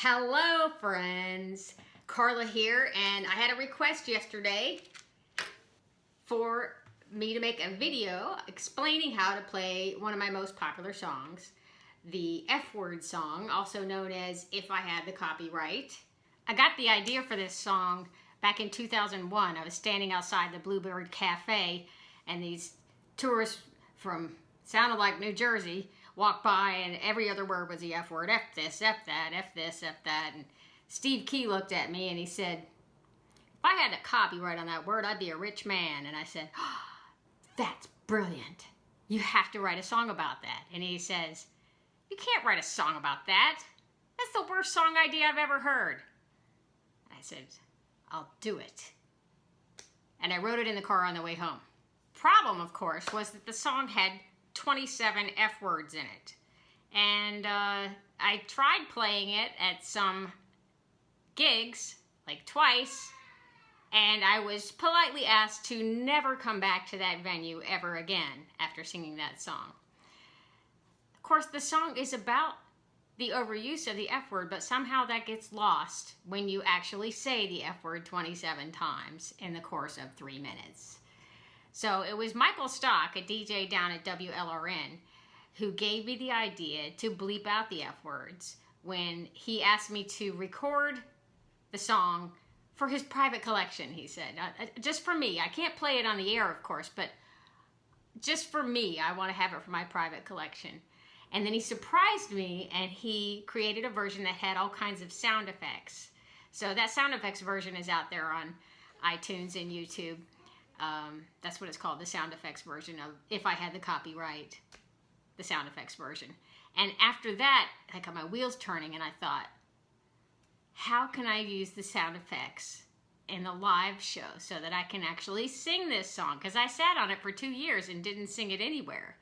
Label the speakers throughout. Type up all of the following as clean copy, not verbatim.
Speaker 1: Hello friends, Carla here, and I had a request yesterday for me to make a video explaining how to play one of my most popular songs, the F-word song, also known as If I Had the Copyright. I got the idea for this song back in 2001. I was standing outside the Bluebird Cafe and these tourists from, sounded like New Jersey, walked by and every other word was the F word. F this, F that, F this, F that. And Steve Key looked at me and he said, if I had a copyright on that word, I'd be a rich man. And I said, oh, that's brilliant. You have to write a song about that. And he says, you can't write a song about that. That's the worst song idea I've ever heard. I said, I'll do it. And I wrote it in the car on the way home. Problem, of course, was that the song had 27 F words in it. And I tried playing it at some gigs, like twice, and I was politely asked to never come back to that venue ever again after singing that song. Of course, the song is about the overuse of the F word, but somehow that gets lost when you actually say the F word 27 times in the course of 3 minutes. So it was Michael Stock, a DJ down at WLRN, who gave me the idea to bleep out the F words when he asked me to record the song for his private collection, he said. Just for me. I can't play it on the air, of course, but just for me, I want to have it for my private collection. And then he surprised me and he created a version that had all kinds of sound effects. So that sound effects version is out there on iTunes and YouTube. That's what it's called, the sound effects version of If I Had the Copyright, the sound effects version. And after that, I got my wheels turning and I thought, how can I use the sound effects in the live show so that I can actually sing this song? Because I sat on it for 2 years and didn't sing it anywhere.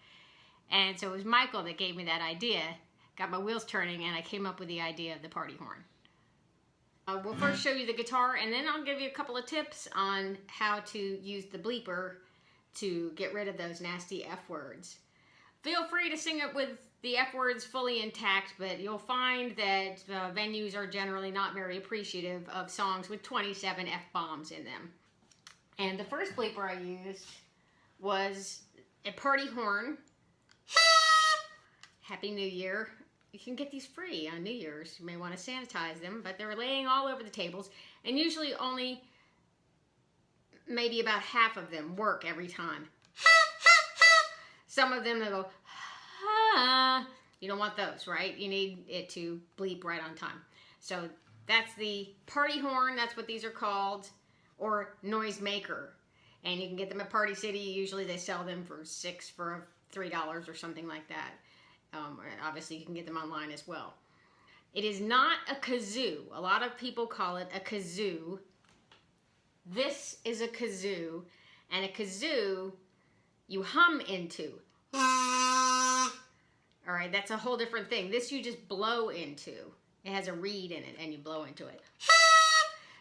Speaker 1: And so it was Michael that gave me that idea, got my wheels turning, and I came up with the idea of the party horn. We'll first show you the guitar, and then I'll give you a couple of tips on how to use the bleeper to get rid of those nasty F words. Feel free to sing it with the F words fully intact, but you'll find that venues are generally not very appreciative of songs with 27 F-bombs in them. And the first bleeper I used was a party horn. Happy New Year. You can get these free on New Year's. You may want to sanitize them, but they're laying all over the tables, and usually only maybe about half of them work every time. Some of them, they go, ah. You don't want those, right? You need it to bleep right on time. So that's the party horn. That's what these are called, or noisemaker. And you can get them at Party City. Usually they sell them for $6 for $3 or something like that. Obviously, you can get them online as well. It is not a kazoo. A lot of people call it a kazoo. This is a kazoo, and a kazoo you hum into. All right, that's a whole different thing. This you just blow into. It has a reed in it, and you blow into it.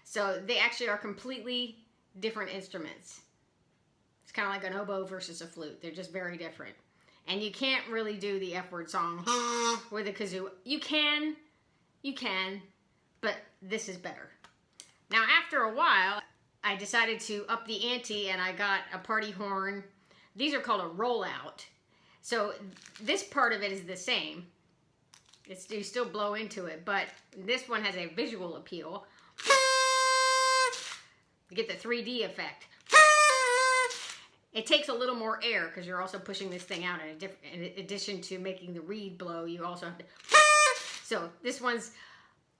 Speaker 1: So they actually are completely different instruments. It's kind of like an oboe versus a flute. They're just very different. And you can't really do the F-word song with a kazoo. You can, but this is better. Now, after a while, I decided to up the ante and I got a party horn. These are called a rollout. So this part of it is the same. You still blow into it, but this one has a visual appeal. You get the 3D effect. It takes a little more air because you're also pushing this thing out. In addition to making the reed blow, you also have to. So this one's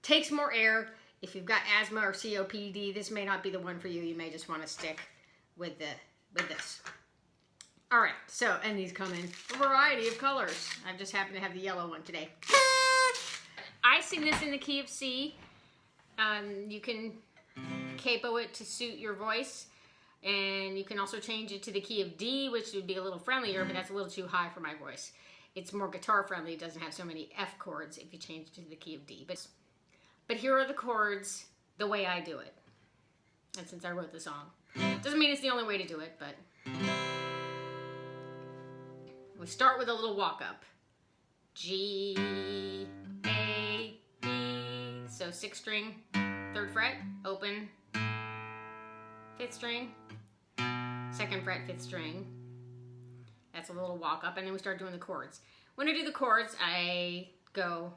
Speaker 1: takes more air. If you've got asthma or COPD, this may not be the one for you. You may just want to stick with this. All right. So, and these come in a variety of colors. I just happen to have the yellow one today. I sing this in the key of C. You can capo it to suit your voice. And you can also change it to the key of D, which would be a little friendlier, but that's a little too high for my voice. It's more guitar friendly. It doesn't have so many F chords if you change it to the key of D. But here are the chords the way I do it. And since I wrote the song. Doesn't mean it's the only way to do it, but we start with a little walk up. G, A, B, So 6th string, 3rd fret, open, 5th string, 2nd fret, 5th string. That's a little walk up, and then we start doing the chords. When I do the chords, I go,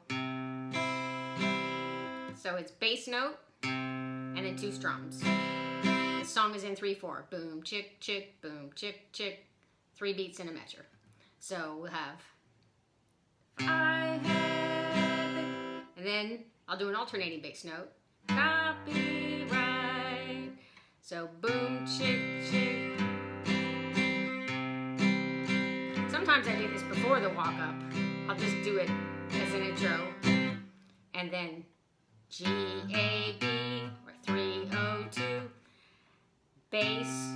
Speaker 1: so it's bass note, and then 2 strums. The song is in 3/4. Boom, chick, chick, boom, chick, chick. 3 beats in a measure. So we'll have, I had the, and then I'll do an alternating bass note. Copyright. So boom, chick, chick. Sometimes I do this before the walk up. I'll just do it as an intro. And then G, A, B, or 3, O, 2. Bass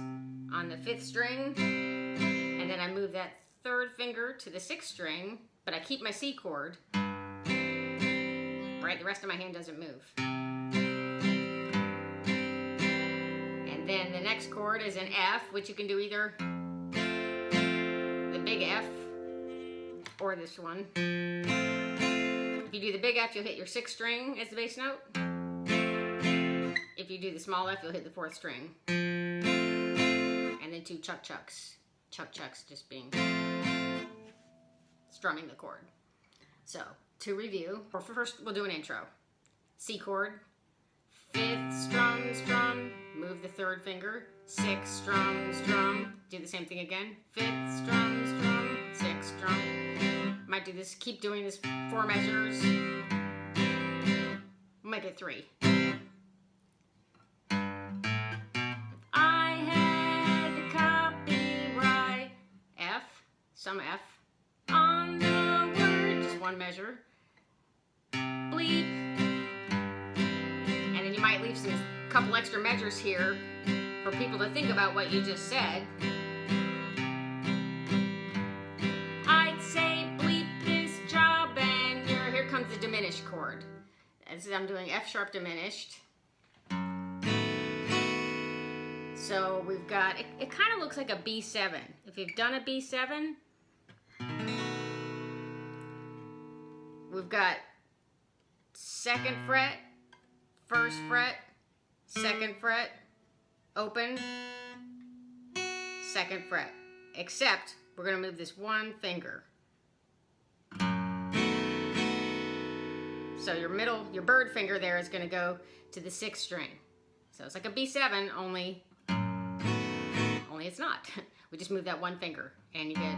Speaker 1: on the 5th string. And then I move that 3rd finger to the 6th string, but I keep my C chord. Right, the rest of my hand doesn't move. And then the next chord is an F, which you can do either the big F or this one. If you do the big F, you'll hit your 6th string as the bass note. If you do the small F, you'll hit the 4th string. And then 2 chuck chucks. Chuck chucks just being strumming the chord. So, to review, first we'll do an intro. C chord, 5th strum, strum, move the 3rd finger, 6th strum, strum, do the same thing again, 5th strum, strum, 6th strum. Might do this, keep doing this 4 measures. We'll make it 3. I had the copyright, F, some F, on the word, just 1 measure. Bleep. And then you might leave some couple extra measures here for people to think about what you just said. I'd say bleep this job, and here comes the diminished chord. As I'm doing F sharp diminished. So we've got, it kind of looks like a B7. If you've done a B7, we've got 2nd fret, 1st fret, 2nd fret, open, 2nd fret. Except we're going to move this 1 finger. So your bird finger there is going to go to the 6th string. So it's like a B7, only it's not. We just move that 1 finger and you get,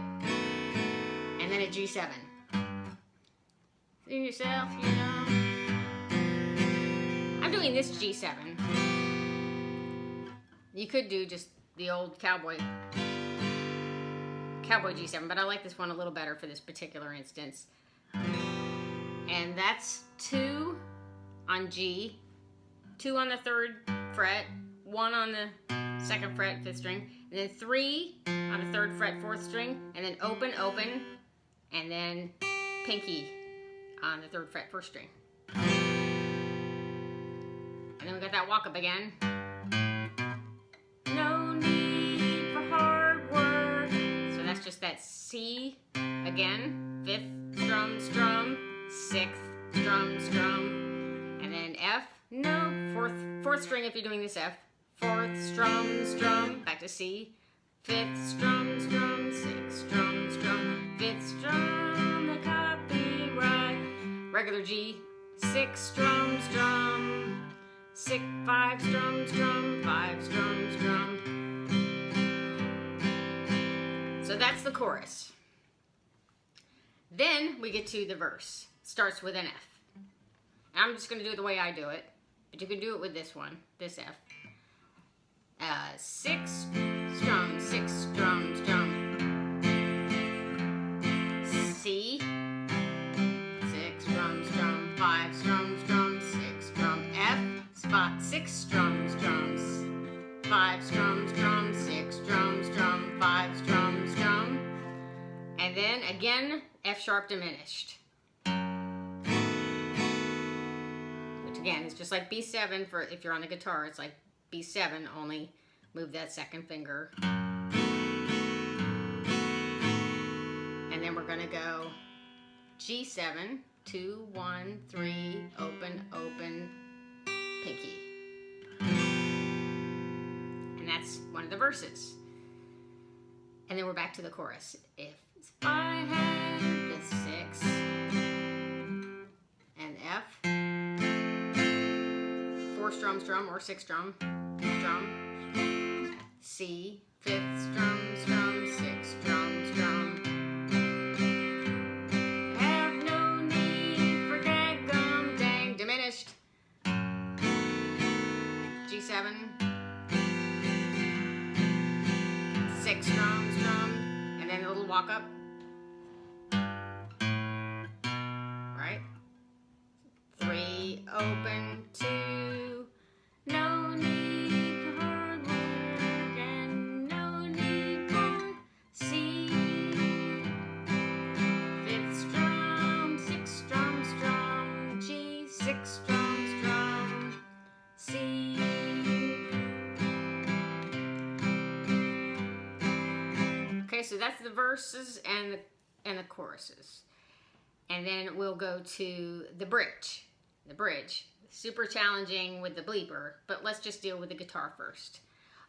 Speaker 1: and then a G7. See yourself, you know. I'm doing this G7. You could do just the old cowboy G7, but I like this one a little better for this particular instance. And that's 2 on G, 2 on the 3rd fret, 1 on the 2nd fret, 5th string, and then 3 on the 3rd fret, 4th string, and then open, open, and then pinky on the 3rd fret, 1st string. And then we got that walk up again. No need for hard work. So that's just that C again, 5th strum, strum, 6th strum, strum, and then F, no, 4th string if you're doing this F, 4th strum, strum, back to C, 5th strum, strum, 6th strum, strum, 5th strum, the copyright, regular G, 6th strum, strum, 5 strum, strum, 5 strum, strum. So that's the chorus. Then we get to the verse. Starts with an F. I'm just going to do it the way I do it, but you can do it with this one, this F. 6 strum, 6 strum, strum. C, 6 strum, strum, 5 strum, strum, 6 strum. F, 6 strum, strums, 5 strum, strum, 6 strum, strum, 5 strum, strum. And then again, F sharp diminished. Again, it's just like B7 for if you're on the guitar. It's like B7, only move that 2nd finger. And then we're going to go G7, 2, 1, 3, open, open, pinky. And that's one of the verses. And then we're back to the chorus. If I had the 6 and F, 4 strum, strum, or 6 strum, strum, C, 5th strum, strum, 6 strum, strum. Have no need for daggum, dang, diminished. G7, 6 strum, strum, and then a little walk up. Right? 3, open, 2, no need for hard work, and no need for C. 5th strum, 6 strum, strum, G, 6 strum, strum, C. Okay, so that's the verses and the choruses. And then we'll go to the bridge. The bridge, super challenging with the bleeper, but let's just deal with the guitar first.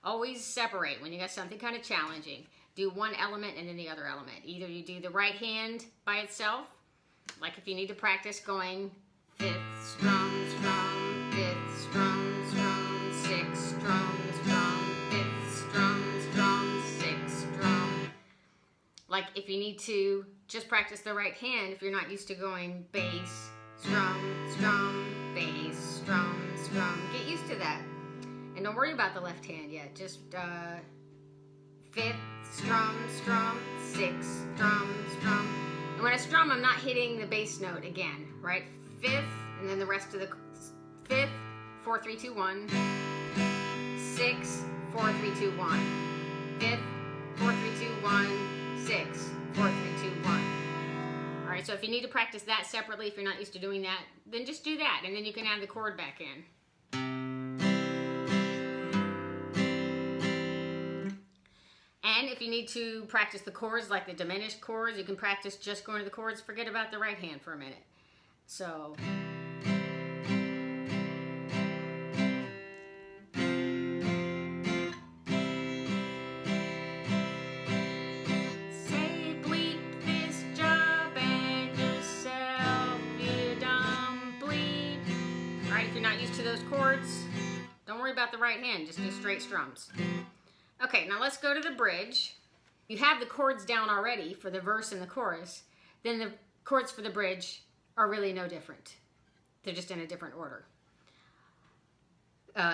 Speaker 1: Always separate when you got something kind of challenging. Do one element and then the other element. Either you do the right hand by itself, like if you need to practice going 5th strum, strum, 5th strum, strum, 6 strum, strum, 5th strum, strum, 6 strum. Like if you need to just practice the right hand, if you're not used to going bass, strum, strum, bass, strum, strum. Get used to that. And don't worry about the left hand yet. Just 5th strum, strum, 6 strum, strum. And when I strum, I'm not hitting the bass note again, right? 5th, and then the rest of the 5th, 4, 3, 2, 1. 6, 4, 3, 2, 1. 5th, 4, 3, 2, 1. 6, 4, 3, 2, 1. All right, so if you need to practice that separately, if you're not used to doing that, then just do that, and then you can add the chord back in. And if you need to practice the chords, like the diminished chords, you can practice just going to the chords. Forget about the right hand for a minute. So... to those chords, don't worry about the right hand, just do straight strums. Okay, now let's go to the bridge. You have the chords down already for the verse and the chorus, then the chords for the bridge are really no different. They're just in a different order.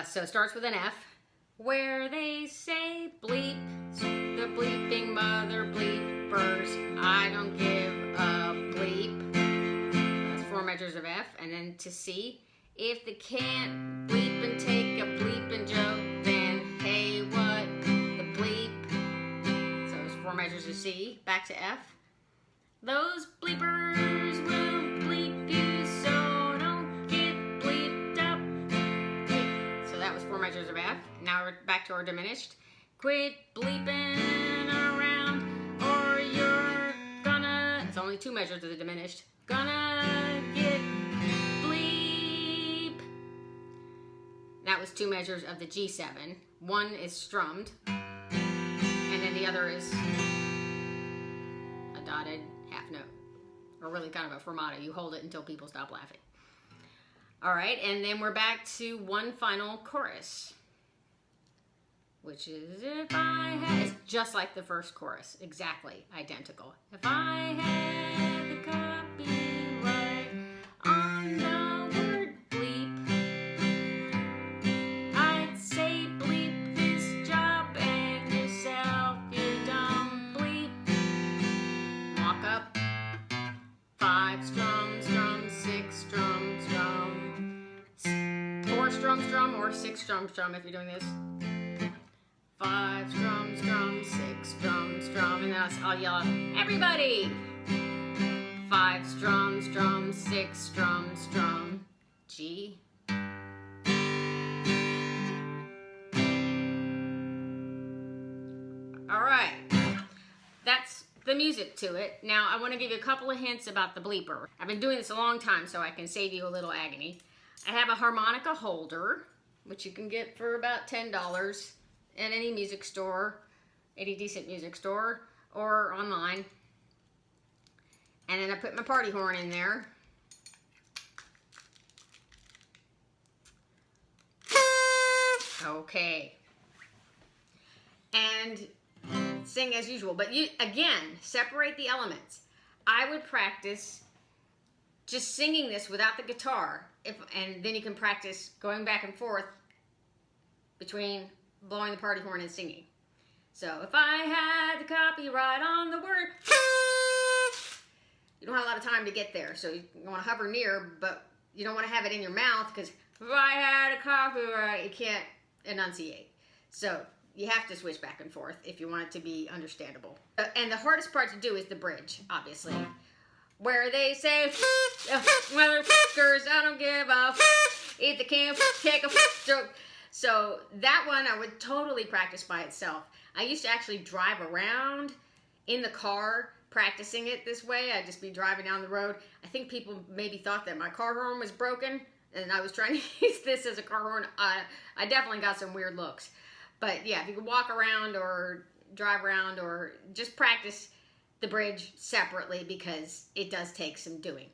Speaker 1: So it starts with an F, where they say bleep, the bleeping mother bleepers, I don't give a bleep. That's 4 measures of F, and then to C, if they can't bleep and take a bleeping joke, then hey, what the bleep? So it's 4 measures of C. Back to F. Those bleepers will bleep you, so don't get bleeped up. So that was 4 measures of F. Now we're back to our diminished. Quit bleeping around, or you're gonna... It's only 2 measures of the diminished. Gonna get... That was 2 measures of the G7. One is strummed, and then the other is a dotted half note, or really kind of a fermata. You hold it until people stop laughing. All right, and then we're back to one final chorus, which is if I had, it's just like the first chorus, exactly identical. If I had the copyright on the word bleep, I'd say bleep this job and yourself, you dumb bleep. Walk up, 5 strum, strum, 6 strum, strum, 4 strum, strum, or 6 strum, strum if you're doing this. 5 strum, strum, 6 strum, strum, and then I'll yell out, everybody! 5 strum, strum, 6 strum, strum, G. All right, that's the the music to it. Now, I want to give you a couple of hints about the bleeper. I've been doing this a long time, so I can save you a little agony. I have a harmonica holder, which you can get for about $10 at any music store, any decent music store, or online. And then I put my party horn in there. Okay. And sing as usual. But you, again, separate the elements. I would practice just singing this without the guitar. And then you can practice going back and forth between blowing the party horn and singing. So if I had the copyright on the word, you don't have a lot of time to get there. So you want to hover near, but you don't want to have it in your mouth, because if I had a copyright, you can't enunciate. So you have to switch back and forth if you want it to be understandable. And the hardest part to do is the bridge, obviously, where they say, motherfuckers, I don't give a eat the can, take a joke. So that one I would totally practice by itself. I used to actually drive around in the car practicing it this way. I'd just be driving down the road. I think people maybe thought that my car horn was broken and I was trying to use this as a car horn. I definitely got some weird looks. But yeah, if you could walk around or drive around or just practice the bridge separately, because it does take some doing.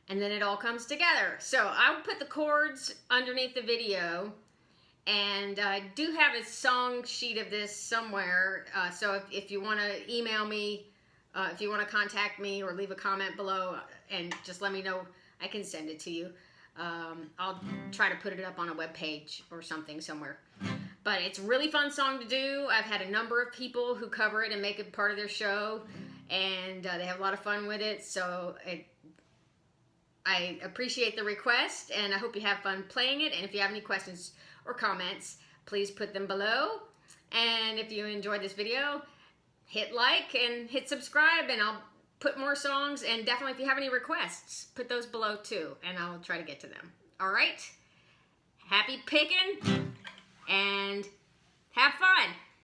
Speaker 1: And then it all comes together. So I'll put the chords underneath the video, and I do have a song sheet of this somewhere. So if you want to email me, if you want to contact me or leave a comment below and just let me know, I can send it to you. I'll try to put it up on a web page or something somewhere. But it's a really fun song to do. I've had a number of people who cover it and make it part of their show, and they have a lot of fun with it. So I appreciate the request, and I hope you have fun playing it. And if you have any questions or comments, please put them below. And if you enjoyed this video, hit like and hit subscribe, and I'll put more songs. And definitely, if you have any requests, put those below too, and I'll try to get to them. All right? Happy picking, and have fun.